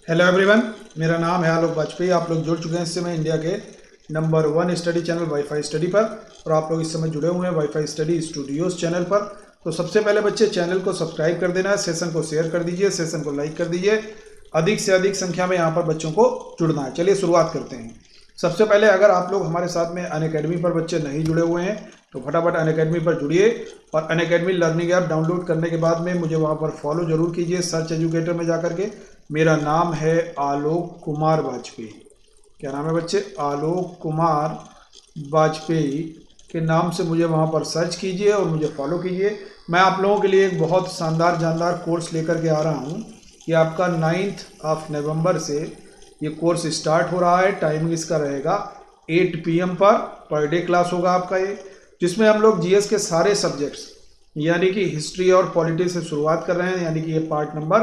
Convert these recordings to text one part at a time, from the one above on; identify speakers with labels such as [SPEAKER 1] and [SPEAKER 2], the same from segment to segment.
[SPEAKER 1] Hello everyone, मेरा नाम है आलोक वाजपेयी। आप लोग जुड़ चुके हैं इस समय इंडिया के number 1 study channel wifi study पर, और आप लोग इस समय जुड़े हुए हैं वाईफाई स्टडी स्टूडियोज चैनल पर। तो सबसे पहले बच्चे चैनल को सब्सक्राइब कर देना है, सेशन को शेयर कर दीजिए, सेशन को लाइक कर दीजिए। अधिक से अधिक संख्या में यहाँ पर बच्चों को जुड़ना है। चलिए शुरुआत करते हैं। सबसे पहले अगर आप लोग हमारे साथ में अनअकैडमी पर बच्चे नहीं जुड़े हुए हैं तो फटाफट अनअकैडमी पर जुड़िए, और अनअकैडमी लर्निंग ऐप डाउनलोड करने के बाद में मुझे वहाँ पर फॉलो जरूर कीजिए सर्च एजुकेटर में जाकर के। मेरा नाम है आलोक कुमार वाजपेयी। क्या नाम है बच्चे? आलोक कुमार वाजपेयी के नाम से मुझे वहाँ पर सर्च कीजिए और मुझे फॉलो कीजिए। मैं आप लोगों के लिए एक बहुत शानदार जानदार कोर्स लेकर के आ रहा हूँ कि आपका 9 नवंबर से ये कोर्स स्टार्ट हो रहा है। टाइमिंग इसका रहेगा 8 PM पर डे क्लास होगा आपका ये, जिसमें हम लोग जीएस के सारे सब्जेक्ट्स यानी कि हिस्ट्री और पॉलिटी से शुरुआत कर रहे हैं, यानी कि ये पार्ट नंबर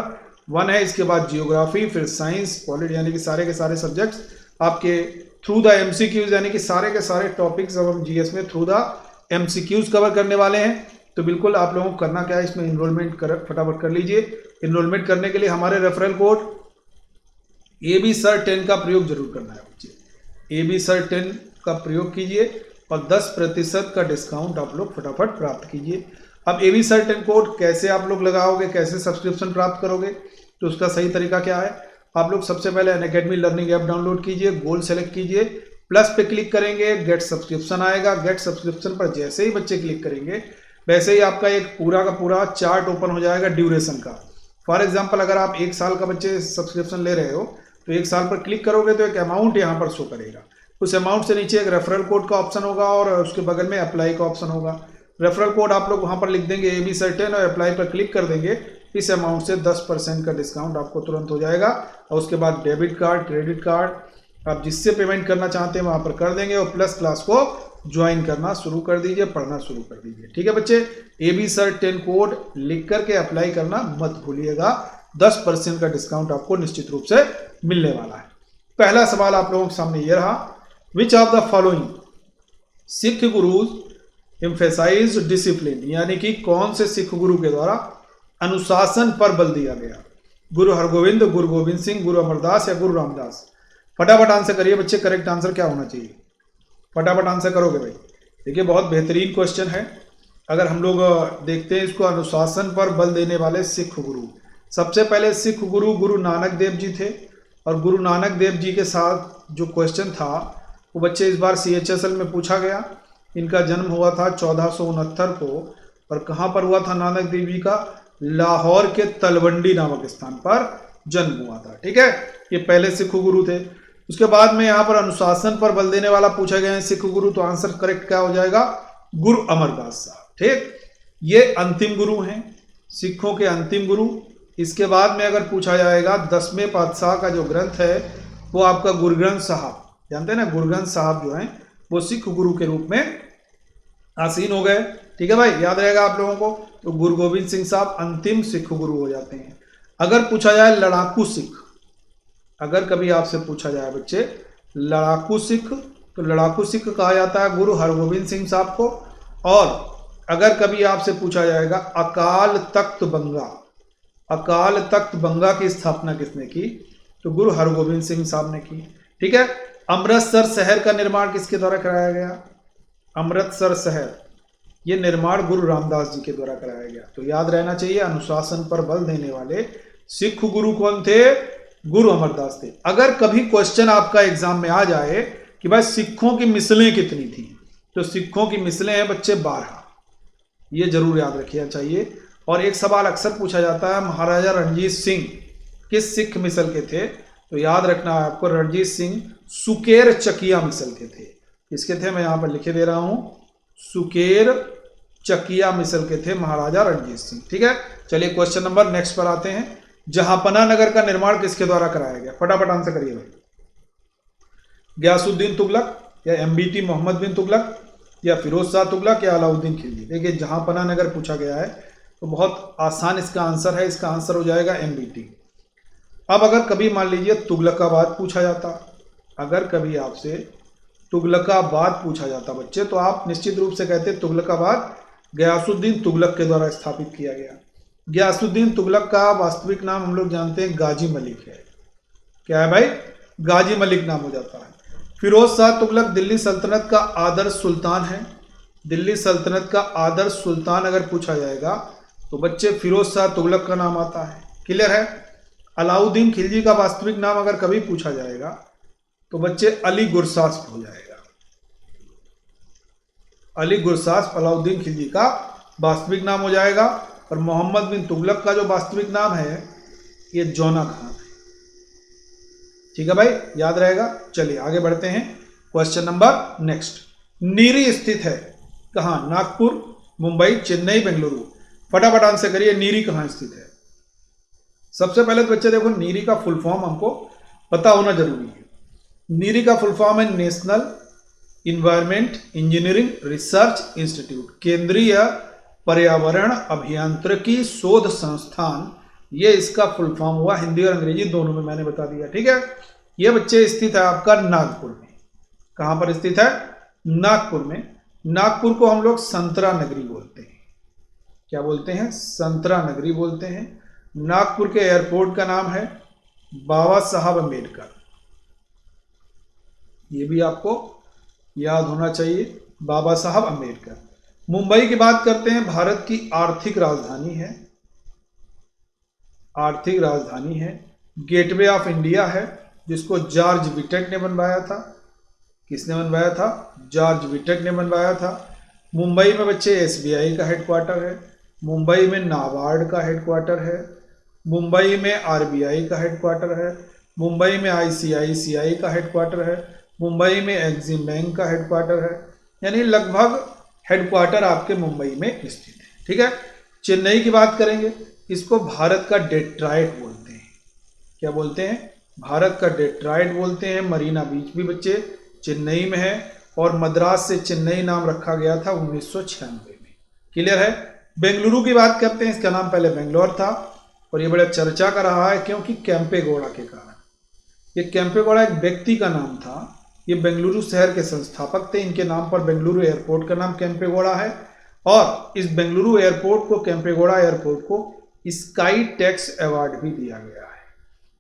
[SPEAKER 1] 1 है। इसके बाद जियोग्राफी, फिर साइंस, पॉलिटी, यानी कि सारे के सारे सब्जेक्ट्स आपके थ्रू द एमसीक्यूज, यानी कि सारे के सारे टॉपिक्स अब हम जीएस में थ्रू द एमसीक्यूज कवर करने वाले हैं। तो बिल्कुल आप लोगों को करना क्या है, इसमें इनरोलमेंट फटाफट कर लीजिए। इनरोलमेंट करने के लिए हमारे रेफरल कोड AB सर 10 का प्रयोग जरूर करना है बच्चे। AB सर 10 का प्रयोग कीजिए और 10% का डिस्काउंट आप लोग फटाफट प्राप्त कीजिए। अब AB सर 10 कोड कैसे आप लोग लगाओगे, कैसे सब्सक्रिप्शन प्राप्त करोगे, तो उसका सही तरीका क्या है? आप लोग सबसे पहले अनअकैडमी लर्निंग ऐप डाउनलोड कीजिए, गोल सेलेक्ट कीजिए, प्लस पे क्लिक करेंगे, गेट सब्सक्रिप्शन आएगा। गेट सब्सक्रिप्शन पर जैसे ही बच्चे क्लिक करेंगे वैसे ही आपका एक पूरा का पूरा चार्ट ओपन हो जाएगा ड्यूरेशन का। फॉर एग्जाम्पल अगर आप 1 साल का बच्चे सब्सक्रिप्शन ले रहे हो तो 1 साल पर क्लिक करोगे तो एक अमाउंट यहाँ पर शो करेगा। उस अमाउंट से नीचे एक रेफरल कोड का ऑप्शन होगा और उसके बगल में अप्लाई का ऑप्शन होगा। रेफरल कोड आप लोग वहाँ पर लिख देंगे AB सर 10 और अप्लाई पर क्लिक कर देंगे। इस अमाउंट से 10% का डिस्काउंट आपको तुरंत हो जाएगा, और उसके बाद डेबिट कार्ड, क्रेडिट कार्ड आप जिससे पेमेंट करना चाहते हैं वहाँ पर कर देंगे, और प्लस क्लास को ज्वाइन करना शुरू कर दीजिए, पढ़ना शुरू कर दीजिए। ठीक है बच्चे, AB सर 10 कोड लिख करके अप्लाई करना मत भूलिएगा। 10% का डिस्काउंट आपको निश्चित रूप से मिलने वाला है। पहला सवाल आप लोगों के सामने ये रहा, which of the following Sikh gurus emphasise discipline, यानी कि कौन से सिख गुरु के द्वारा अनुशासन पर बल दिया गया? गुरु हरगोविंद, गुरु गोविंद सिंह, गुरु अमरदास या गुरु रामदास? फटाफट आंसर करिए बच्चे, करेक्ट आंसर क्या होना चाहिए? फटाफट आंसर करोगे भाई? देखिए बहुत बेहतरीन क्वेश्चन है। अगर हम लोग देखते हैं इसको, अनुशासन पर बल देने वाले सिख गुरु, सबसे पहले सिख गुरु गुरु नानक देव जी थे। और गुरु नानक देव जी के साथ जो क्वेश्चन था वो बच्चे इस बार CHSL में पूछा गया। इनका जन्म हुआ था 1469 को, और कहाँ पर हुआ था नानक देव जी का? लाहौर के तलवंडी नामक स्थान पर जन्म हुआ था। ठीक है, ये पहले सिख गुरु थे। उसके बाद में यहाँ पर अनुशासन पर बल देने वाला पूछा गया है सिख गुरु, तो आंसर करेक्ट क्या हो जाएगा? गुरु अमरदास साहब। ठीक, ये अंतिम गुरु हैं, सिखों के अंतिम गुरु। इसके बाद में अगर पूछा जाएगा 10वें पातशाह का जो ग्रंथ है वो आपका गुरु ग्रंथ साहब, जानते हैं ना, गुरु ग्रंथ साहब जो हैं वो सिख गुरु के रूप में आसीन हो गए। ठीक है भाई, याद रहेगा आप लोगों को। तो गुरु गोविंद सिंह साहब अंतिम सिख गुरु हो जाते हैं। अगर पूछा जाए लड़ाकू सिख, अगर कभी आपसे पूछा जाए बच्चे लड़ाकू सिख, तो लड़ाकू सिख कहा जाता है गुरु हरगोविंद सिंह साहब को। और अगर कभी आपसे पूछा जाएगा अकाल तख्त बंगा, अकाल तख्त बंगा की स्थापना किसने की? तो गुरु हरगोविंद सिंह साहब ने की। ठीक है, अमृतसर शहर का निर्माण किसके द्वारा कराया गया? अमृतसर शहर, ये निर्माण गुरु रामदास जी के द्वारा कराया गया। तो याद रहना चाहिए, अनुशासन पर बल देने वाले सिख गुरु कौन थे? गुरु अमरदास थे। अगर कभी क्वेश्चन आपका एग्जाम में आ जाए कि भाई सिखों की मिसलें कितनी थी, तो सिखों की मिसलें हैं बच्चे 12, ये जरूर याद रखिए चाहिए। और एक सवाल अक्सर पूछा जाता है, महाराजा रणजीत सिंह किस सिख मिसल के थे? तो याद रखना है आपको, रणजीत सिंह सुकेर चकिया मिसल के थे। किसके थे? मैं यहाँ पर लिखे दे रहा हूँ, सुकेर चकिया मिसल के थे महाराजा रणजीत सिंह। ठीक है, चलिए क्वेश्चन नंबर नेक्स्ट पर आते हैं। जहांपना नगर का निर्माण किसके द्वारा कराया गया? फटाफट आंसर करिए भाई। गयासुद्दीन तुगलक, या MBT मोहम्मद बिन तुगलक, या फिरोज शाह तुगलक, या अलाउद्दीन खिलजी? देखिए जहांपना नगर पूछा गया है तो बहुत आसान इसका आंसर है, इसका आंसर हो जाएगा MBT। अब अगर कभी मान लीजिए तुगलकाबाद पूछा जाता, अगर कभी आपसे तुगलकाबाद पूछा जाता बच्चे, तो आप निश्चित रूप से कहते तुगलकाबाद गयासुद्दीन तुगलक के द्वारा स्थापित किया गया। गयासुद्दीन तुगलक का वास्तविक नाम हम लोग जानते हैं गाजी मलिक है। क्या है भाई, गाजी मलिक नाम हो जाता है। फिरोज शाह तुगलक दिल्ली सल्तनत का आदर्श सुल्तान है। दिल्ली सल्तनत का आदर्श सुल्तान अगर पूछा जाएगा तो बच्चे फिरोज शाह तुगलक का नाम आता है। क्लियर है। अलाउद्दीन खिलजी का वास्तविक नाम अगर कभी पूछा जाएगा तो बच्चे अली गुरसास्प हो जाएगा। अली गुरसास्प अलाउद्दीन खिलजी का वास्तविक नाम हो जाएगा। और मोहम्मद बिन तुगलक का जो वास्तविक नाम है ये जौना खान है। ठीक है भाई, याद रहेगा। चलिए आगे बढ़ते हैं। Question number next. नीरी स्थित है कहाँ? नागपुर, मुंबई, चेन्नई, बेंगलुरु। फटाफट आंसर करिए, नीरी कहाँ स्थित है। सबसे पहले तो बच्चे देखो, नीरी का फुल फॉर्म हमको पता होना जरूरी है। नीरी का फुल फॉर्म है national environment engineering research institute, केंद्रीय पर्यावरण अभियांत्रिकी शोध संस्थान। ये इसका फुल फॉर्म हुआ। हिंदी और अंग्रेजी दोनों में मैंने बता दिया। ठीक है। ये बच्चे स्थित है आपका नागपुर में। कहां पर स्थित है? नागपुर में। नागपुर को हम लोग संतरा नगरी बोलते हैं। क्या बोलते हैं? संतरा नगरी बोलते हैं। नागपुर के एयरपोर्ट का नाम है बाबा साहब अम्बेडकर। ये भी आपको याद होना चाहिए, बाबा साहब अम्बेडकर। मुंबई की बात करते हैं, भारत की आर्थिक राजधानी है। आर्थिक राजधानी है। गेटवे ऑफ इंडिया है, जिसको जॉर्ज विटेट ने बनवाया था। किसने बनवाया था? जॉर्ज विटेट ने बनवाया था। मुंबई में बच्चे एसबीआई का हेडक्वार्टर है। मुंबई में नाबार्ड का हेडक्वार्टर है। मुंबई में आरबीआई का हेडक्वार्टर है। मुंबई में आईसीआईसीआई का हेडक्वार्टर है। मुंबई में एक्सिम बैंक का हेडक्वार्टर है। यानी लगभग हेडक्वार्टर आपके मुंबई में स्थित है। ठीक है। चेन्नई की बात करेंगे, इसको भारत का डेट्रॉइट बोलते हैं। क्या बोलते हैं? भारत का डेट्रॉइट बोलते हैं। मरीना बीच भी बच्चे चेन्नई में है। और मद्रास से चेन्नई नाम रखा गया था 1996 में। क्लियर है। बेंगलुरु की बात करते हैं, इसका नाम पहले बेंगलोर था और ये बड़ा चर्चा का रहा है क्योंकि कैंपेगौड़ा के कारण। ये कैंपेगौड़ा एक व्यक्ति का नाम था। ये बेंगलुरु शहर के संस्थापक थे। इनके नाम पर बेंगलुरु एयरपोर्ट का नाम कैंपेगौड़ा है। और इस बेंगलुरु एयरपोर्ट को, कैंपेगौड़ा एयरपोर्ट को स्काई टैक्स अवार्ड भी दिया गया है।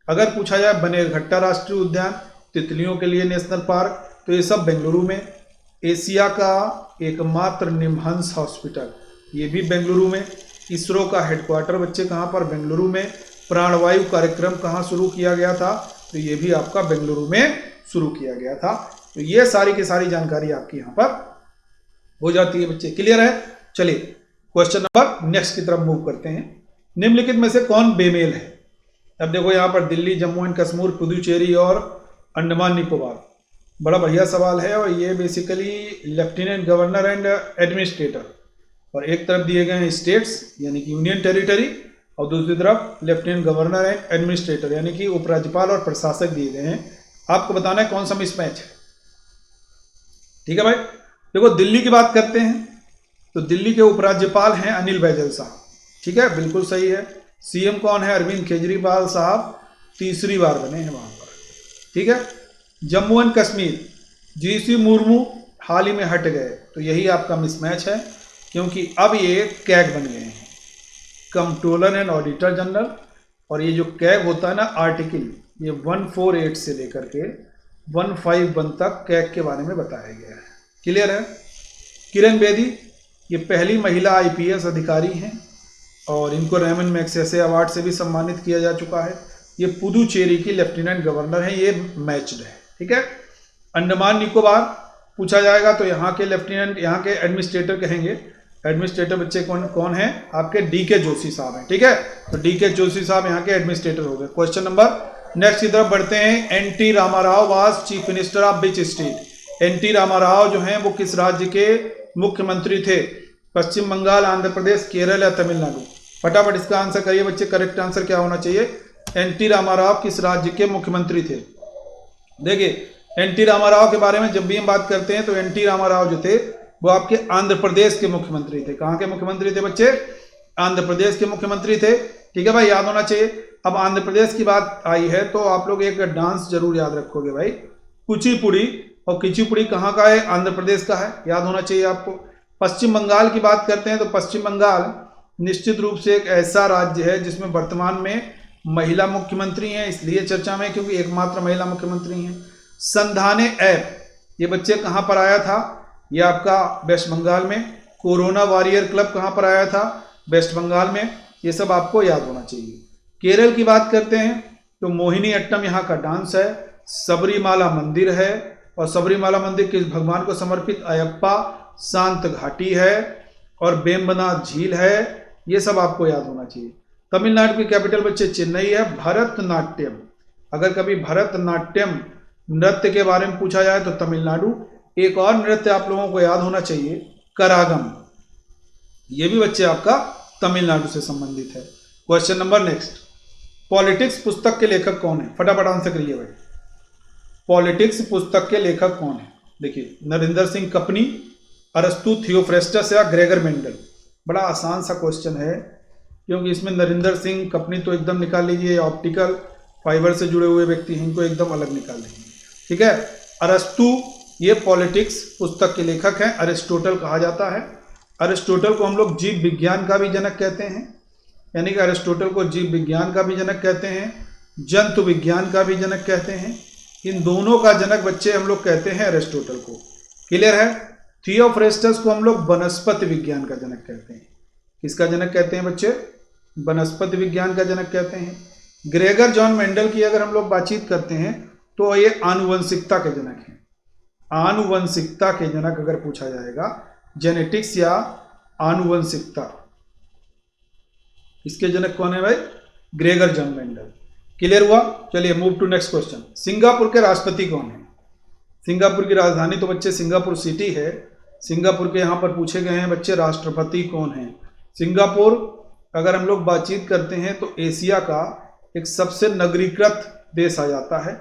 [SPEAKER 1] अगर पूछा जाए बनेरघट्टा राष्ट्रीय उद्यान, तितलियों के लिए नेशनल पार्क, तो ये सब बेंगलुरु में। एशिया का एकमात्र निमहंस हॉस्पिटल, ये भी बेंगलुरु में। इसरो का हेडक्वार्टर बच्चे कहाँ पर? बेंगलुरु में। प्राणवायु कार्यक्रम कहाँ शुरू किया गया था? तो ये भी आपका बेंगलुरु में शुरू किया गया था। तो ये सारी की सारी जानकारी आपकी यहाँ पर हो जाती है बच्चे। क्लियर है। चलिए क्वेश्चन नंबर नेक्स्ट की तरफ मूव करते हैं। निम्नलिखित में से कौन बेमेल है? अब देखो यहाँ पर दिल्ली, जम्मू एंड कश्मीर, पुदुचेरी और अंडमान निकोबार। बड़ा बढ़िया सवाल है। और ये basically lieutenant governor and administrator, और एक तरफ दिए गए हैं स्टेट्स यानी कि यूनियन टेरिटरी, और दूसरी तरफ लेफ्टिनेंट गवर्नर एंड एडमिनिस्ट्रेटर यानी कि उपराज्यपाल और प्रशासक दिए गए हैं। आपको बताना है कौन सा मिसमैच है। ठीक है भाई। देखो दिल्ली की बात करते हैं तो दिल्ली के उपराज्यपाल हैं अनिल बैजल साहब। ठीक है, बिल्कुल सही है। सीएम कौन है? अरविंद केजरीवाल साहब, तीसरी बार बने हैं वहां पर। ठीक है। जम्मू एंड कश्मीर, जीसी मुर्मू हाल ही में हट गए, तो यही आपका मिसमैच है क्योंकि अब ये कैग बन गए हैं, कंट्रोलर एंड ऑडिटर जनरल। और ये जो कैग होता है ना आर्टिकल, ये 148 से लेकर के 151 तक कैग के बारे में बताया गया है। क्लियर है। किरण बेदी ये पहली महिला आईपीएस अधिकारी हैं और इनको रेमन मैग्सेसे अवार्ड से भी सम्मानित किया जा चुका है। ये पुदुचेरी की लेफ्टिनेंट गवर्नर हैं। ये मैच्ड है। ठीक है। अंडमान निकोबार पूछा जाएगा तो यहाँ के लेफ्टिनेंट, यहाँ के एडमिनिस्ट्रेटर कहेंगे। एडमिनिस्ट्रेटर बच्चे कौन कौन है? आपके डीके जोशी साहब हैं। ठीक है। तो डीके जोशी साहब यहाँ के एडमिनिस्ट्रेटर हो गए। क्वेश्चन नंबर नेक्स्ट की तरफ बढ़ते हैं। NT Rama Rao was chief minister of which state? NT Rama Rao जो हैं वो किस राज्य के मुख्यमंत्री थे? पश्चिम बंगाल, आंध्र प्रदेश, केरल या तमिलनाडु? फटाफट इसका आंसर करिए बच्चे। करेक्ट आंसर क्या होना चाहिए? एनटी रामाराव किस राज्य के मुख्यमंत्री थे? देखिए एनटी रामाराव के बारे में जब भी हम बात करते हैं तो एनटी रामाराव जो थे वो आपके आंध्र प्रदेश के मुख्यमंत्री थे। कहाँ के मुख्यमंत्री थे बच्चे? आंध्र प्रदेश के मुख्यमंत्री थे। ठीक है भाई, याद होना चाहिए। अब आंध्र प्रदेश की बात आई है तो आप लोग एक डांस जरूर याद रखोगे भाई, कुचिपुड़ी। और कुचिपुड़ी कहाँ का है? आंध्र प्रदेश का है, याद होना चाहिए आपको। पश्चिम बंगाल की बात करते हैं तो पश्चिम बंगाल निश्चित रूप से एक ऐसा राज्य है जिसमें वर्तमान में महिला मुख्यमंत्री हैं इसलिए चर्चा में क्योंकि एकमात्र महिला मुख्यमंत्री हैं। संधाने ऐप ये बच्चे कहाँ पर आया था, ये आपका वेस्ट बंगाल में। कोरोना वॉरियर क्लब कहाँ पर आया था, वेस्ट बंगाल में। ये सब आपको याद होना चाहिए। केरल की बात करते हैं तो मोहिनी अट्टम यहाँ का डांस है। सबरीमाला मंदिर है और सबरीमाला मंदिर किस भगवान को समर्पित, अयप्पा। शांत घाटी है और बेम्बनाथ झील है। ये सब आपको याद होना चाहिए। तमिलनाडु की कैपिटल बच्चे चेन्नई है। भरतनाट्यम, अगर कभी भरतनाट्यम नृत्य के बारे में पूछा जाए तो तमिलनाडु। एक और नृत्य आप लोगों को याद होना चाहिए, करागम, ये भी बच्चे आपका तमिलनाडु से संबंधित है। क्वेश्चन नंबर नेक्स्ट, पॉलिटिक्स पुस्तक के लेखक कौन है, फटाफट आंसर करिए भाई। पॉलिटिक्स पुस्तक के लेखक कौन है, देखिए नरेंद्र सिंह कपनी, अरस्तु थियोफ्रेस्टस या ग्रेगर मेंडल। बड़ा आसान सा क्वेश्चन है क्योंकि इसमें नरेंद्र सिंह कपनी तो एकदम निकाल लीजिए, ऑप्टिकल फाइबर से जुड़े हुए व्यक्ति हैं, इनको एकदम अलग निकाल लेंगे, ठीक है। अरस्तु ये पॉलिटिक्स पुस्तक के लेखक हैं। अरिस्टोटल कहा जाता है, अरिस्टोटल को हम लोग जीव विज्ञान का भी जनक कहते हैं, यानी कि अरिस्टोटल को जीव विज्ञान का भी जनक कहते हैं, जंतु विज्ञान का भी जनक कहते हैं। इन दोनों का जनक बच्चे हम लोग कहते हैं अरिस्टोटल को। क्लियर है। थियोफ्रेस्टस को हम लोग वनस्पति विज्ञान का जनक कहते हैं। किसका जनक कहते हैं बच्चे, वनस्पति विज्ञान का जनक कहते हैं। ग्रेगर जॉन मेंडल की अगर हम लोग बातचीत करते हैं तो ये आनुवंशिकता के जनक हैं। आनुवंशिकता के जनक अगर पूछा जाएगा, जेनेटिक्स या आनुवंशिकता, इसके जनक कौन है भाई, ग्रेगर जॉन मेंडल। क्लियर हुआ। चलिए move to next question. Singapore के राष्ट्रपति कौन है। सिंगापुर की राजधानी तो बच्चे सिंगापुर सिटी है। सिंगापुर के यहाँ पर पूछे गए हैं बच्चे राष्ट्रपति कौन है। सिंगापुर अगर हम लोग बातचीत करते हैं तो एशिया का एक सबसे नगरीकृत देश आ जाता है,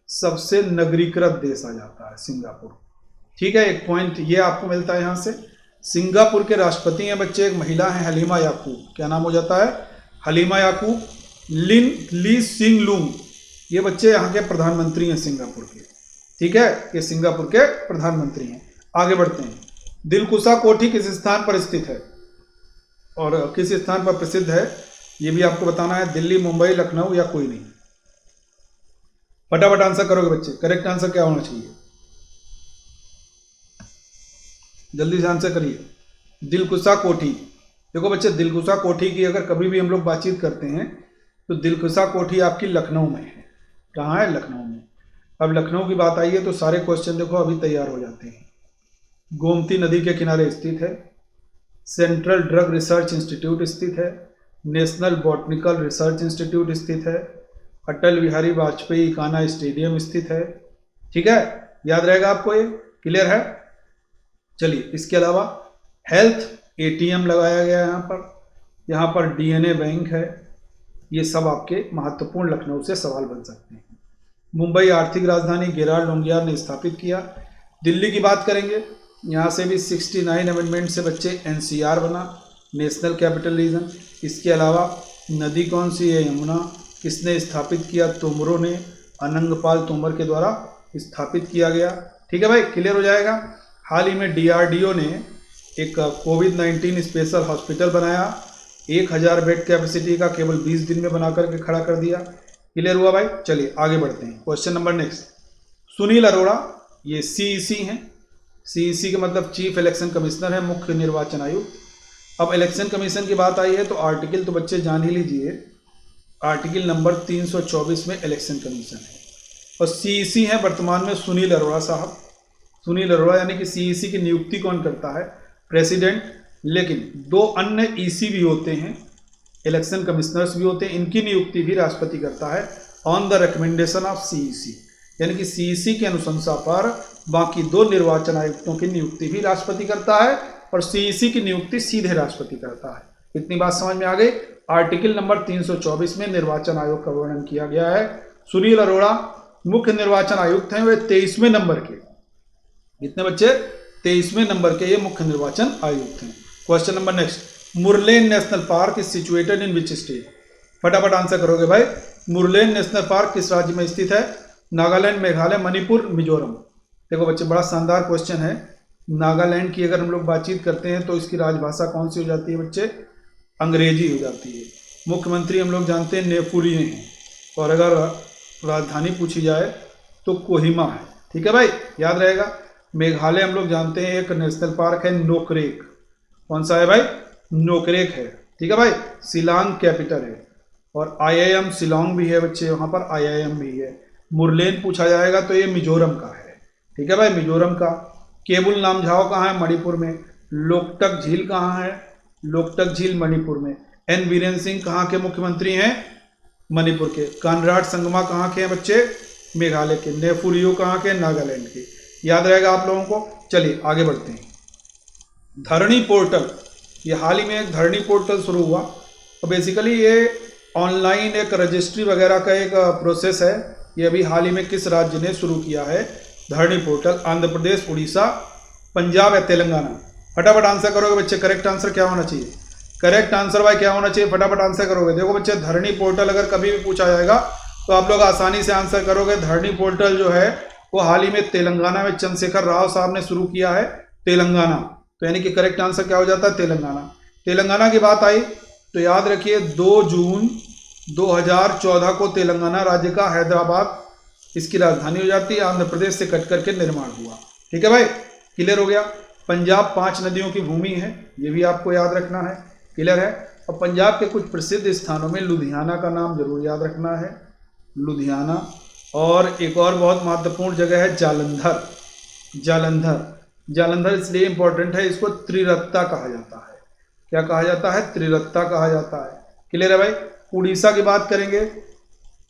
[SPEAKER 1] सबसे नगरीकृत देश आ जाता है सिंगापुर, ठीक है। एक पॉइंट ये आपको मिलता है यहाँ से। सिंगापुर के राष्ट्रपति हैं बच्चे, एक महिला है हलीमा याकूब। क्या नाम हो जाता है, हलीमा याकूब। ली सिंग लूंग ये बच्चे यहाँ के प्रधानमंत्री हैं सिंगापुर के, ठीक है। ये सिंगापुर के प्रधानमंत्री हैं। आगे बढ़ते हैं। दिलकुशा कोठी किस स्थान पर स्थित है और किस स्थान पर प्रसिद्ध है, ये भी आपको बताना है। दिल्ली, मुंबई, लखनऊ या कोई नहीं। फटाफट आंसर करोगे बच्चे। करेक्ट आंसर क्या होना चाहिए, जल्दी से आंसर करिए। दिलकुशा कोठी, देखो बच्चे दिलकुशा कोठी की अगर कभी भी हम लोग बातचीत करते हैं तो दिलकुशा कोठी आपकी लखनऊ में है। कहाँ है, लखनऊ में। अब लखनऊ की बात आई है तो सारे क्वेश्चन देखो अभी तैयार हो जाते हैं। गोमती नदी के किनारे स्थित है। सेंट्रल ड्रग रिसर्च इंस्टीट्यूट स्थित है। नेशनल बॉटनिकल रिसर्च इंस्टीट्यूट स्थित है। अटल बिहारी वाजपेयी कान्हा स्टेडियम स्थित है, ठीक है। याद रहेगा आपको ये, क्लियर है। चलिए इसके अलावा हेल्थ एटीएम लगाया गया है यहाँ पर डीएनए बैंक है। ये सब आपके महत्वपूर्ण लखनऊ से सवाल बन सकते हैं। मुंबई आर्थिक राजधानी गेराल्ड लोंगियार ने स्थापित किया। दिल्ली की बात करेंगे, यहाँ से भी 69 अमेंडमेंट से बच्चे एनसीआर बना, नेशनल कैपिटल रीजन। इसके अलावा नदी कौन सी है, यमुना। किसने स्थापित किया, तोमरों ने, अनंगपाल तोमर के द्वारा स्थापित किया गया, ठीक है भाई। क्लियर हो जाएगा। हाल ही में डीआरडीओ ने एक कोविड-19 स्पेशल हॉस्पिटल बनाया। 1000 बेड कैपेसिटी का केवल 20 दिन में बना करके खड़ा कर दिया। क्लियर हुआ भाई। चलिए आगे बढ़ते हैं। Question number next. Sunil Arora ये सीईसी हैं। सीईसी का मतलब चीफ इलेक्शन कमिश्नर है, मुख्य निर्वाचन आयुक्त। अब इलेक्शन कमीशन की बात आई है तो आर्टिकल तो बच्चे जान ही लीजिए, आर्टिकल नंबर 324 में इलेक्शन कमीशन है और सीईसी हैं वर्तमान में सुनील अरोड़ा साहब। सुनील अरोड़ा यानी कि सीईसी की नियुक्ति कौन करता है, प्रेसिडेंट। लेकिन 2 अन्य ईसी भी होते हैं, इलेक्शन कमिश्नर्स भी होते हैं, इनकी नियुक्ति भी राष्ट्रपति करता है on the recommendation of CEC, यानी कि सीईसी की अनुशंसा पर बाकी 2 निर्वाचन आयुक्तों की नियुक्ति भी राष्ट्रपति करता है और सीईसी की नियुक्ति सीधे राष्ट्रपति करता है। इतनी बात समझ में आ गई। आर्टिकल नंबर 324 में निर्वाचन आयोग का वर्णन किया गया है। सुनील अरोड़ा मुख्य निर्वाचन आयुक्त हैं, वे 23वें नंबर के, कितने बच्चे, 23वें नंबर के ये मुख्य निर्वाचन आयुक्त हैं। Question number next. Murlen national park is situated in which state. फटाफट आंसर करोगे भाई। मुरलेन नेशनल पार्क किस राज्य में स्थित है, नागालैंड, मेघालय, मणिपुर, मिजोरम। देखो बच्चे बड़ा शानदार क्वेश्चन है। नागालैंड की अगर हम लोग बातचीत करते हैं तो इसकी राजभाषा कौन सी हो जाती है बच्चे, अंग्रेजी हो जाती है। मुख्यमंत्री हम लोग जानते हैं नेफुरिये हैं, और अगर राजधानी पूछी जाए तो कोहिमा है। ठीक है भाई, याद रहेगा। मेघालय हम लोग जानते हैं एक नेशनल पार्क है नोकरेक। कौन सा है भाई? नोकरेक है। ठीक है भाई। शिलांग कैपिटल है, और IIM शिलोंग भी है बच्चे, वहाँ पर IIM भी है। मुरलेन पूछा जाएगा तो ये मिजोरम का है। ठीक है भाई, मिजोरम का। केबुल नामझाओ कहाँ है? मणिपुर में। लोकटक झील कहाँ है? लोकटक झील मणिपुर में। एन बीरेन सिंह कहाँ के मुख्यमंत्री हैं? मणिपुर के। कानराड संगमा कहाँ के हैं बच्चे? मेघालय के। नेफुरियो कहाँ के? नागालैंड के। याद रहेगा आप लोगों को। चलिए आगे बढ़ते हैं। धरणी पोर्टल, ये हाल ही में एक धरणी पोर्टल शुरू हुआ, तो बेसिकली ये ऑनलाइन एक रजिस्ट्री वगैरह का एक प्रोसेस है। ये अभी हाल ही में किस राज्य ने शुरू किया है? धरणी पोर्टल। आंध्र प्रदेश, उड़ीसा, पंजाब या तेलंगाना? फटाफट आंसर करोगे बच्चे। करेक्ट आंसर क्या होना चाहिए? करेक्ट आंसर भाई क्या होना चाहिए? फटाफट आंसर करोगे। देखो बच्चे, धरणी पोर्टल अगर कभी भी पूछा जाएगा तो आप लोग आसानी से आंसर करोगे। धरणी पोर्टल जो है वो हाल ही में तेलंगाना में चंद्रशेखर राव साहब ने शुरू किया है। तेलंगाना, तो यानी कि करेक्ट आंसर क्या हो जाता है? तेलंगाना। तेलंगाना की बात आई तो याद रखिए 2 जून 2014 को तेलंगाना राज्य का हैदराबाद इसकी राजधानी हो जाती है। आंध्र प्रदेश से कट करके निर्माण हुआ। ठीक है भाई, क्लियर हो गया। पंजाब 5 नदियों की भूमि है, ये भी आपको याद रखना है। क्लियर है। और पंजाब के कुछ प्रसिद्ध स्थानों में लुधियाना का नाम जरूर याद रखना है, लुधियाना। और एक और बहुत महत्वपूर्ण जगह है जालंधर। जालंधर, जालंधर इसलिए इंपॉर्टेंट है, इसको त्रिरत्ता कहा जाता है। क्या कहा जाता है? त्रिरत्ता कहा जाता है। क्लियर है भाई। उड़ीसा की बात करेंगे,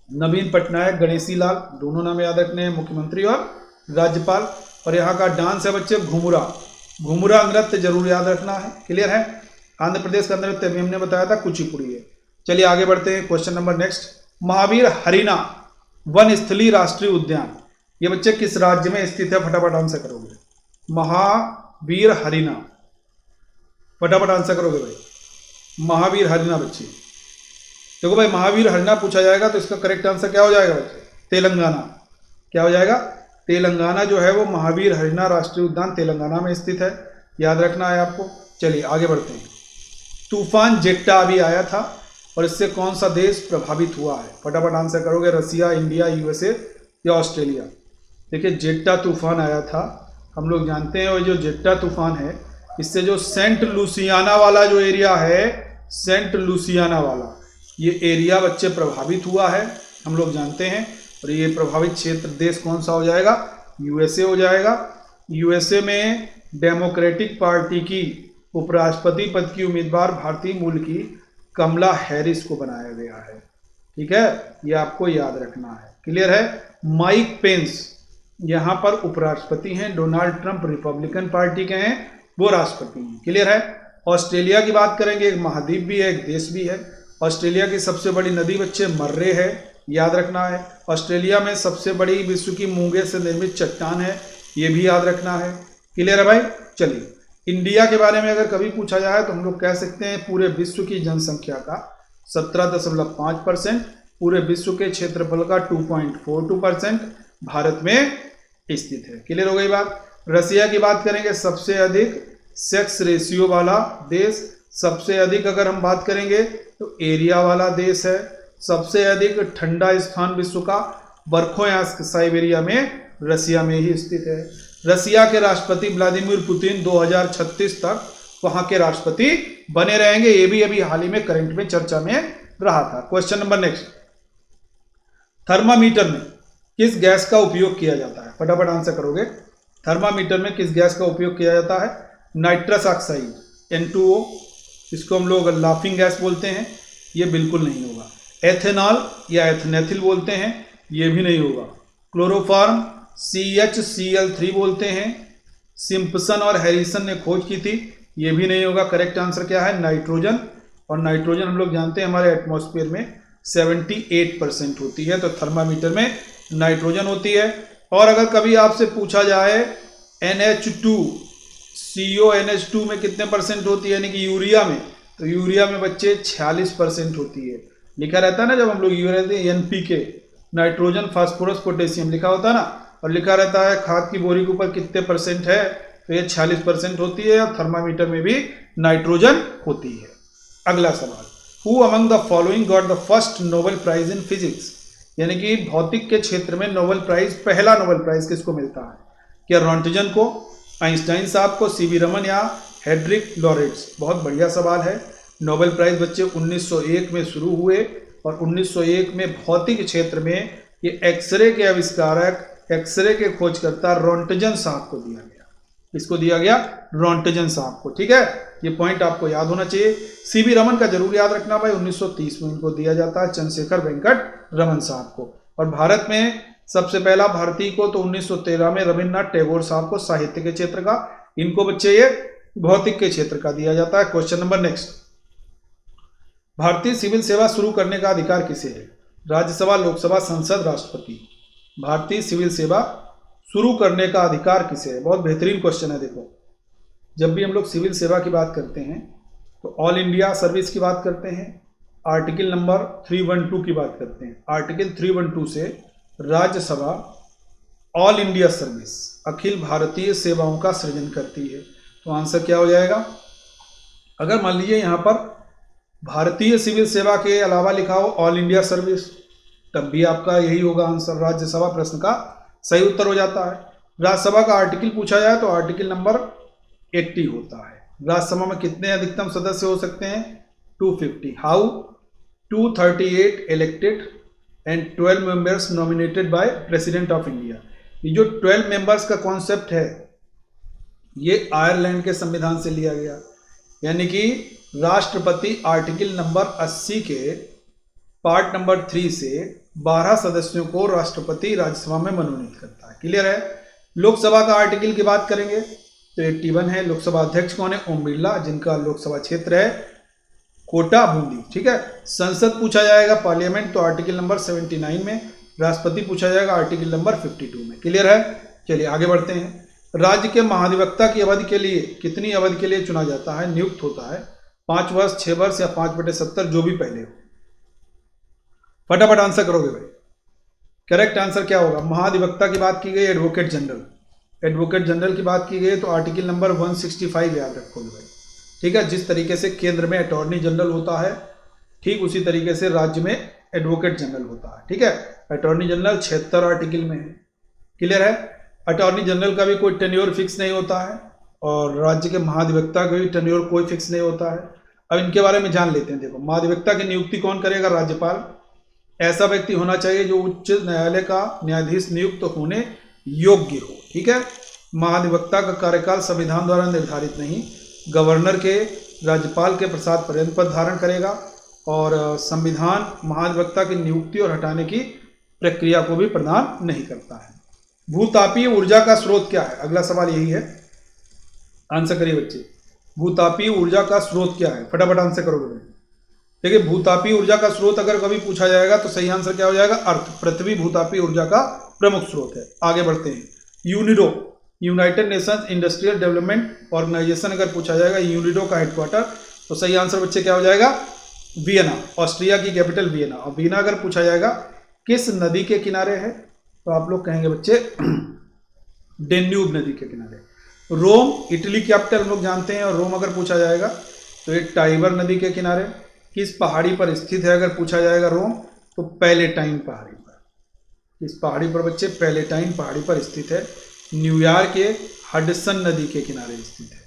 [SPEAKER 1] नवीन पटनायक, गणेशी लाल, दोनों नाम याद रखने हैं, मुख्यमंत्री और राज्यपाल। और यहाँ का डांस है बच्चे घुमुरा। घुमुरा नृत्य जरूर याद रखना है। क्लियर है। आंध्र प्रदेश का नृत्य अभी हमने बताया था कुचिपुड़ी है। चलिए आगे बढ़ते हैं। क्वेश्चन नंबर नेक्स्ट, महावीर हरिना वन स्थलीय राष्ट्रीय उद्यान, ये बच्चे किस राज्य में स्थित है? फटाफट आंसर करोगे। महावीर हरिना, फटाफट आंसर करोगे भाई। महावीर हरिना बच्चे, देखो भाई, महावीर हरिना पूछा जाएगा तो इसका करेक्ट आंसर क्या हो जाएगा बच्चे? तेलंगाना। क्या हो जाएगा? तेलंगाना जो है वो महावीर हरिना राष्ट्रीय उद्यान तेलंगाना में स्थित है। याद रखना है आपको। चलिए आगे बढ़ते हैं। तूफान जेट्टा अभी आया था, और इससे कौन सा देश प्रभावित हुआ है? फटाफट आंसर करोगे। रसिया, इंडिया, USA या ऑस्ट्रेलिया? देखिए, जेट्टा तूफान आया था, हम लोग जानते हैं। और जो जेट्टा तूफान है, इससे जो सेंट लुसियाना वाला जो एरिया है, सेंट लुसियाना वाला ये एरिया बच्चे प्रभावित हुआ है, हम लोग जानते हैं। और ये प्रभावित क्षेत्र देश कौन सा हो जाएगा? USA हो जाएगा। USA में डेमोक्रेटिक पार्टी की उपराष्ट्रपति पद की उम्मीदवार भारतीय मूल की कमला हैरिस को बनाया गया है। ठीक है, ये आपको याद रखना है। क्लियर है। माइक पेंस यहाँ पर उपराष्ट्रपति हैं, डोनाल्ड ट्रंप रिपब्लिकन पार्टी के हैं, वो राष्ट्रपति हैं। क्लियर है। ऑस्ट्रेलिया की बात करेंगे, एक महाद्वीप भी है, एक देश भी है। ऑस्ट्रेलिया की सबसे बड़ी नदी बच्चे मर्रे है, याद रखना है। ऑस्ट्रेलिया में सबसे बड़ी विश्व की मूंगे से निर्मित चट्टान है, ये भी याद रखना है। क्लियर है भाई। चलिए, इंडिया के बारे में अगर कभी पूछा जाए तो हम लोग कह सकते हैं पूरे विश्व की जनसंख्या का 17.5%, पूरे विश्व के क्षेत्रफल का 2.42% भारत में स्थित है। क्लियर हो गई बात। रसिया की बात करेंगे, सबसे अधिक सेक्स रेशियो वाला देश, सबसे अधिक अगर हम बात करेंगे तो एरिया वाला देश है, सबसे अधिक ठंडा स्थान विश्व का बर्खोयांश साइबेरिया में रसिया में ही स्थित है। रसिया के राष्ट्रपति व्लादिमीर पुतिन 2036 तक वहां के राष्ट्रपति बने रहेंगे, ये भी अभी हाल ही में करंट में चर्चा में रहा था। क्वेश्चन नंबर नेक्स्ट, थर्मामीटर में किस गैस का उपयोग किया जाता है? फटाफट आंसर करोगे। थर्मामीटर में किस गैस का उपयोग किया जाता है? नाइट्रस ऑक्साइड, N2O, इसको हम लोग लाफिंग गैस बोलते हैं, ये बिल्कुल नहीं होगा। एथेनॉल या एथनेथिल बोलते हैं, ये भी नहीं होगा। क्लोरोफॉर्म CHCl3 बोलते हैं, सिम्पसन और हैरिसन ने खोज की थी, ये भी नहीं होगा। करेक्ट आंसर क्या है? नाइट्रोजन। और नाइट्रोजन हम लोग जानते हैं हमारे एटमॉस्फेयर में 78% होती है, तो थर्मामीटर में नाइट्रोजन होती है। और अगर कभी आपसे पूछा जाए NH2 CONH2 में कितने परसेंट होती है, यानी कि यूरिया में, तो यूरिया में बच्चे 46% होती है। लिखा रहता है ना, जब हम लोग urea NPK, nitrogen, phosphorus, potassium लिखा होता है ना, और लिखा रहता है खाद की बोरी के ऊपर कितने परसेंट है, तो ये 46% होती है। और थर्मामीटर में भी नाइट्रोजन होती है। अगला सवाल, who among the following got the first Nobel prize in physics, यानी कि भौतिक के क्षेत्र में नोबेल प्राइज, पहला नोबेल प्राइज किसको मिलता है? क्या रॉन्टजन को, आइंस्टाइन साहब को, सीवी रमन या हेनरिक लॉरेंट्ज? बहुत बढ़िया सवाल है। नोबेल प्राइज बच्चे 1901 में शुरू हुए और 1901 में भौतिक क्षेत्र में ये एक्सरे के आविष्कारक, एक्सरे के खोजकर्ता रॉन्टजन साहब को दिया गया। किसको दिया गया? रॉन्टजन साहब को। ठीक है, ये पॉइंट आपको याद होना चाहिए। सीवी रमन का जरूर याद रखना भाई, 1930 में इनको दिया जाता है, चंद्रशेखर वेंकट रमन साहब को। और भारत में सबसे पहला भारतीय को तो 1913 में रविन्द्रनाथ टैगोर साहब को, साहित्य के क्षेत्र का। इनको बच्चे ये भौतिक के क्षेत्र का दिया जाता है। क्वेश्चन नंबर नेक्स्ट, भारतीय सिविल सेवा शुरू करने का अधिकार किसे है? राज्यसभा, लोकसभा, संसद, राष्ट्रपति? भारतीय सिविल सेवा शुरू करने का अधिकार किसे है? बहुत बेहतरीन क्वेश्चन है। देखो, जब भी हम लोग सिविल सेवा की बात करते हैं तो ऑल इंडिया सर्विस की बात करते हैं, आर्टिकल नंबर 312 की बात करते हैं। आर्टिकल 312 से Rajya Sabha all India service, Akhil Bharatiya सेवाओं का सृजन करती है। तो आंसर क्या हो जाएगा? अगर मान लीजिए यहाँ पर भारतीय सिविल सेवा के अलावा लिखा हो ऑल इंडिया सर्विस, तब भी आपका यही होगा आंसर। राज्यसभा प्रश्न का सही उत्तर हो जाता है। राज्यसभा का आर्टिकल पूछा जाए तो आर्टिकल नंबर 80 होता है। राज्यसभा में कितने अधिकतम सदस्य हो सकते हैं? 250। How? 238 elected and 12 members nominated by president of India. ये जो 12 मेंबर्स का कॉन्सेप्ट है ये आयरलैंड के संविधान से लिया गया, यानी कि राष्ट्रपति आर्टिकल नंबर 80 के पार्ट नंबर 3 से 12 सदस्यों को राष्ट्रपति राज्यसभा में मनोनीत करता है। क्लियर है? लोकसभा का आर्टिकल की बात करेंगे तो 81 है। लोकसभा अध्यक्ष कौन है? ओम बिरला, जिनका लोकसभा क्षेत्र है कोटा बूंदी। ठीक है। संसद पूछा जाएगा, पार्लियामेंट, तो आर्टिकल नंबर 79 में। राष्ट्रपति पूछा जाएगा आर्टिकल नंबर 52 में। क्लियर है? चलिए आगे बढ़ते हैं। राज्य के महाधिवक्ता की अवधि के लिए कितनी अवधि के लिए चुना जाता है, नियुक्त होता है? 5 वर्ष, 6 वर्ष या 5/70, जो भी पहले हो। फटाफट आंसर करोगे भाई। करेक्ट आंसर क्या होगा? महाधिवक्ता की बात की गई, एडवोकेट जनरल। एडवोकेट जनरल की बात की गई तो आर्टिकल नंबर 165 याद रखोगे भाई। ठीक है। जिस तरीके से केंद्र में अटॉर्नी जनरल होता है, ठीक उसी तरीके से राज्य में एडवोकेट जनरल होता है। ठीक है। अटॉर्नी जनरल 76 आर्टिकल में है। क्लियर है? अटॉर्नी जनरल का भी कोई टेन्योर फिक्स नहीं होता है और राज्य के महाधिवक्ता का भी टेन्योर कोई फिक्स नहीं होता है। अब इनके बारे में जान लेते हैं। देखो, महाधिवक्ता की नियुक्ति कौन करेगा? राज्यपाल। ऐसा व्यक्ति होना चाहिए जो उच्च न्यायालय का न्यायाधीश नियुक्त होने योग्य हो। ठीक है। महाधिवक्ता का कार्यकाल संविधान द्वारा निर्धारित नहीं, गवर्नर के, राज्यपाल के प्रसाद पर्यंत पद धारण करेगा और संविधान महाधिवक्ता की नियुक्ति और हटाने की प्रक्रिया को भी प्रदान नहीं करता है। भूतापीय ऊर्जा का स्रोत क्या है? अगला सवाल यही है। आंसर करिए बच्चे। भूतापीय ऊर्जा का स्रोत क्या है? फटाफट आंसर करोगे। देखिए, भूतापीय ऊर्जा का स्रोत अगर कभी पूछा जाएगा तो सही आंसर क्या हो जाएगा? अर्थ। पृथ्वी भूतापीय ऊर्जा का प्रमुख स्रोत है। आगे बढ़ते हैं। UNIDO, United Nations Industrial Development Organization अगर पूछा जाएगा, यूनिडो का हेडक्वार्टर, तो सही आंसर बच्चे क्या हो जाएगा? वियना। ऑस्ट्रिया की कैपिटल वियना। और वियना अगर पूछा जाएगा किस नदी के किनारे है, तो आप लोग कहेंगे बच्चे डेन्यूब नदी के किनारे। रोम, इटली कैपिटल हम लोग जानते हैं, और रोम अगर पूछा जाएगा तो ये टाइबर नदी के किनारे। किस पहाड़ी पर स्थित है अगर पूछा जाएगा रोम, तो पैलेटाइन पहाड़ी पर। किस पहाड़ी पर बच्चे? पैलेटाइन पहाड़ी पर स्थित है। न्यूयॉर्क के हडसन नदी के किनारे स्थित है।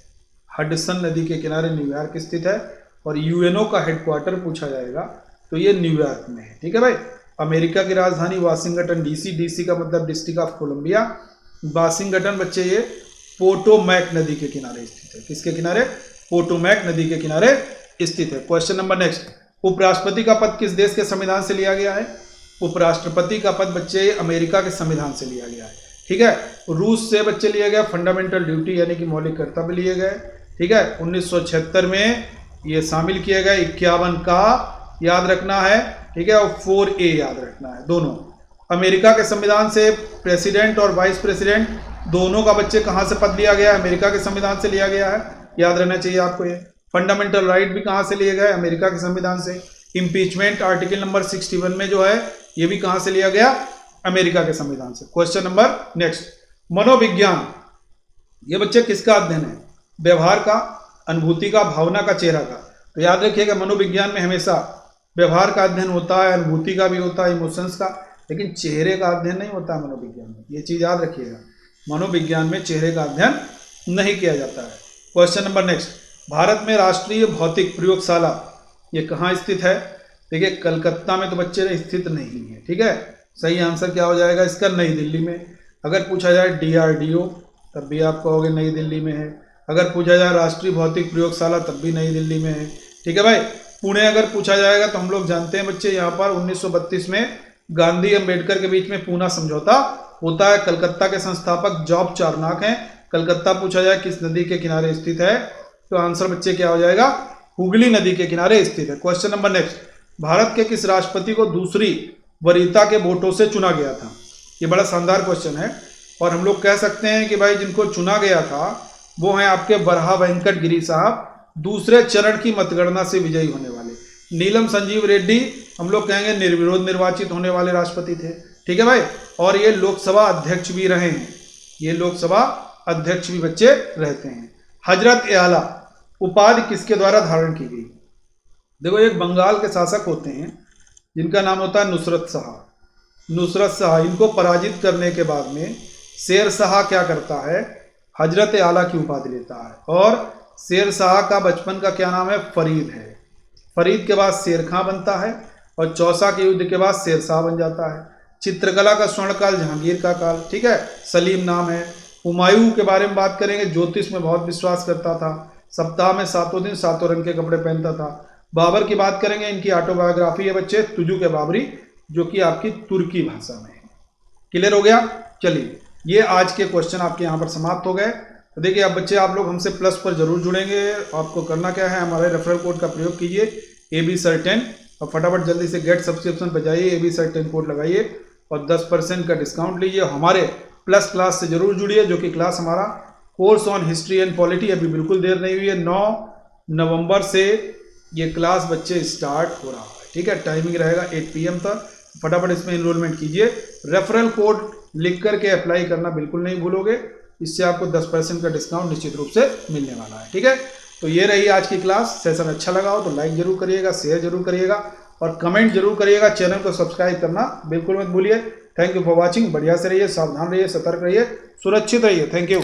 [SPEAKER 1] हडसन नदी के किनारे न्यूयॉर्क स्थित है। और यूएनओ का हेडक्वार्टर पूछा जाएगा तो ये न्यूयॉर्क में है। ठीक है भाई। अमेरिका की राजधानी वाशिंगटन डीसी, डीसी का मतलब डिस्ट्रिक्ट ऑफ कोलंबिया। वाशिंगटन बच्चे ये पोटोमैक नदी के किनारे स्थित है। किसके किनारे? पोटोमैक नदी के किनारे स्थित है। Question number next. उपराष्ट्रपति का पद किस देश के संविधान से लिया गया है? उपराष्ट्रपति का पद बच्चे अमेरिका के संविधान से लिया गया है। ठीक है। रूस से बच्चे लिया गया फंडामेंटल ड्यूटी यानी कि मौलिक कर्तव्य लिए गए। ठीक है। 1976 में ये शामिल किए गए। 51 का याद रखना है। ठीक है। और 4A याद रखना है। दोनों अमेरिका के संविधान से प्रेसिडेंट और वाइस प्रेसिडेंट दोनों का बच्चे कहां से पद लिया गया है? अमेरिका के संविधान से लिया गया है। याद रहना चाहिए आपको ये। फंडामेंटल राइट भी कहां से लिए गए? अमेरिका के संविधान से। इंपीचमेंट आर्टिकल नंबर 61 में जो है ये भी कहां से लिया गया? अमेरिका के संविधान से। Question number next. मनोविज्ञान, ये बच्चे किसका अध्ययन है? व्यवहार का, अनुभूति का, भावना का, चेहरा का? तो याद रखिएगा मनोविज्ञान में हमेशा व्यवहार का अध्ययन होता है, अनुभूति का भी होता है, इमोशंस का, लेकिन चेहरे का अध्ययन नहीं होता है मनोविज्ञान में। ये चीज याद रखिएगा, मनोविज्ञान में चेहरे का अध्ययन नहीं किया जाता है। क्वेश्चन नंबर नेक्स्ट, भारत में राष्ट्रीय भौतिक प्रयोगशाला ये कहाँ स्थित है? देखिए कलकत्ता में तो बच्चे स्थित नहीं है, ठीक है। सही आंसर क्या हो जाएगा इसका? नई दिल्ली में। अगर पूछा जाए DRDO तब भी आप कहोगे नई दिल्ली में है। अगर पूछा जाए राष्ट्रीय भौतिक प्रयोगशाला तब भी नई दिल्ली में है, ठीक है भाई। पुणे अगर पूछा जाएगा तो हम लोग जानते हैं बच्चे यहाँ पर 1932 में गांधी अम्बेडकर के बीच में पूना समझौता होता है। कलकत्ता के संस्थापक जॉब चार्नक हैं। कलकत्ता पूछा जाए किस नदी के किनारे स्थित है, तो आंसर बच्चे क्या हो जाएगा? हुगली नदी के किनारे स्थित है। क्वेश्चन नंबर नेक्स्ट, भारत के किस राष्ट्रपति को दूसरी वरीयता के वोटों से चुना गया था? ये बड़ा शानदार क्वेश्चन है और हम लोग कह सकते हैं कि भाई जिनको चुना गया था वो हैं आपके बरहा वेंकट गिरी साहब, दूसरे चरण की मतगणना से विजयी होने वाले। नीलम संजीव रेड्डी हम लोग कहेंगे निर्विरोध निर्वाचित होने वाले राष्ट्रपति थे, ठीक है भाई। और ये लोकसभा अध्यक्ष भी रहे हैं, ये लोकसभा अध्यक्ष भी बच्चे रहते हैं। हजरत ए आला उपाधि किसके द्वारा धारण की गई? देखो एक बंगाल के शासक होते हैं जिनका नाम होता है नुसरत शाह। नुसरत शाह, इनको पराजित करने के बाद में शेर शाह क्या करता है? हजरत ए आला की उपाधि लेता है। और शेर शाह का बचपन का क्या नाम है? फरीद है। फरीद के बाद शेर खां बनता है और चौसा के युद्ध के बाद शेर शाह बन जाता है। चित्रकला का स्वर्णकाल जहांगीर का काल, ठीक है, सलीम नाम है। हुमायूं के बारे में बात करेंगे, ज्योतिष में बहुत विश्वास करता था, सप्ताह में 7 दिन 7 रंग के कपड़े पहनता था। बाबर की बात करेंगे, इनकी ऑटोबायोग्राफी है बच्चे तुजू के बाबरी, जो कि आपकी तुर्की भाषा में है। क्लियर हो गया? चलिए ये आज के क्वेश्चन आपके यहाँ पर समाप्त हो गए। तो देखिए अब बच्चे आप लोग हमसे प्लस पर जरूर जुड़ेंगे। आपको करना क्या है, हमारे रेफरल कोड का प्रयोग कीजिए AB-SIR10 और फटाफट जल्दी से गेट सब्सक्रिप्शन पर जाइए, AB-SIR10 कोड लगाइए और 10% का डिस्काउंट लीजिए। हमारे प्लस क्लास से जरूर जुड़िए, जो कि क्लास हमारा course on history and polity, अभी बिल्कुल देर नहीं हुई है, 9 नवंबर से ये क्लास बच्चे स्टार्ट हो रहा है, ठीक है। टाइमिंग रहेगा 8 PM तक। फटाफट इसमें इनरोलमेंट कीजिए। रेफरल कोड लिख करके अप्लाई करना बिल्कुल नहीं भूलोगे, इससे आपको 10% का डिस्काउंट निश्चित रूप से मिलने वाला है, ठीक है। तो ये रही आज की क्लास। सेशन अच्छा लगा हो तो लाइक जरूर करिएगा, शेयर जरूर करिएगा और कमेंट जरूर करिएगा। चैनल को सब्सक्राइब करना बिल्कुल मत भूलिए। Thank you for watching. बढ़िया से रहिए, सावधान रहिए, सतर्क रहिए, सुरक्षित रहिए। Thank you.